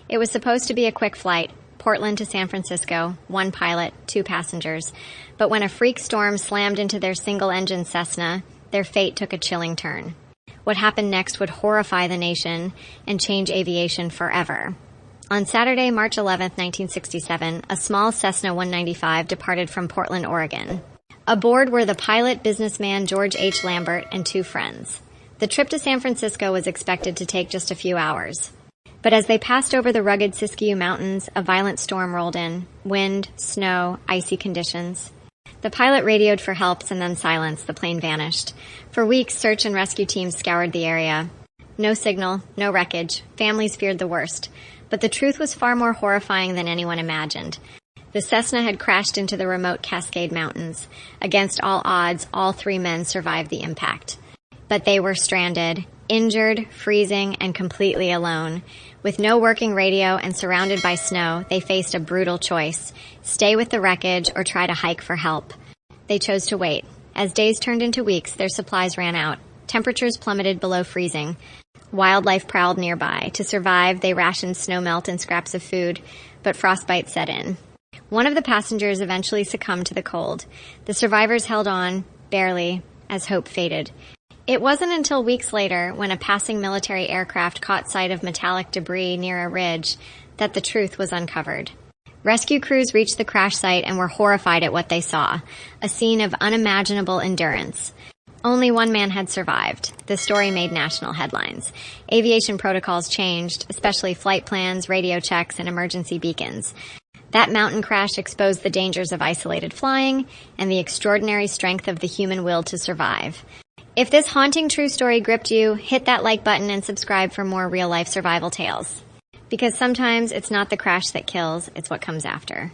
It was supposed to be a quick flight, Portland to San Francisco, 1 pilot, 2 passengers. But when a freak storm slammed into their single-engine Cessna, their fate took a chilling turn. What happened next would horrify the nation and change aviation forever. On Saturday, March 11, 1967, a small Cessna 195 departed from Portland, Oregon. Aboard were the pilot, businessman George H. Lambert, and 2 friends. The trip to San Francisco was expected to take just a few hours. But as they passed over the rugged Siskiyou Mountains, a violent storm rolled in. Wind, snow, icy conditions. The pilot radioed for help, and then silence. The plane vanished. For weeks, search and rescue teams scoured the area. No signal, no wreckage. Families feared the worst. But the truth was far more horrifying than anyone imagined. The Cessna had crashed into the remote Cascade Mountains. Against all odds, all 3 men survived the impact. But they were stranded, injured, freezing, and completely alone. With no working radio and surrounded by snow, they faced a brutal choice: stay with the wreckage or try to hike for help. They chose to wait. As days turned into weeks, their supplies ran out. Temperatures plummeted below freezing. Wildlife prowled nearby. To survive, they rationed snowmelt and scraps of food, but frostbite set in. One of the passengers eventually succumbed to the cold. The survivors held on, barely, as hope faded. It wasn't until weeks later, when a passing military aircraft caught sight of metallic debris near a ridge, that the truth was uncovered. Rescue crews reached the crash site and were horrified at what they saw, a scene of unimaginable endurance. Only 1 man had survived. The story made national headlines. Aviation protocols changed, especially flight plans, radio checks, and emergency beacons. That mountain crash exposed the dangers of isolated flying and the extraordinary strength of the human will to survive. If this haunting true story gripped you, hit that like button and subscribe for more real-life survival tales. Because sometimes it's not the crash that kills, it's what comes after.